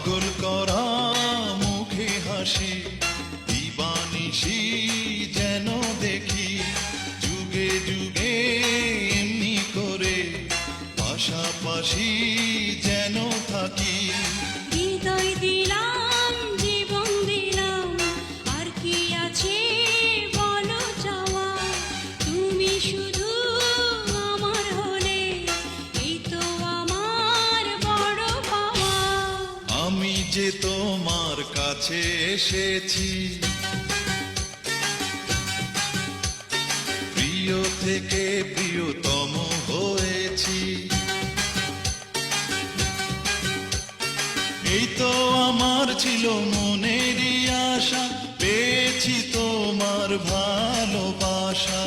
পাগল করা মুখে হাসি দিবানিশি যেন দেখি যুগে যুগে এমনি করে পাশাপাশি যেন থাকি। হৃদয় দিলাম জীবন দিলাম আর কি আছে বলো চাওয়া, তুমি শুধু আমার হলে এই তো আমার বড় পাওয়া। আমি যে তোমার কাছে এসেছি প্রিয় থেকে প্রিয়তম হয়েছি, এই তো আমার ছিল মনেরই আশা পেয়েছি তোমার ভালোবাসা।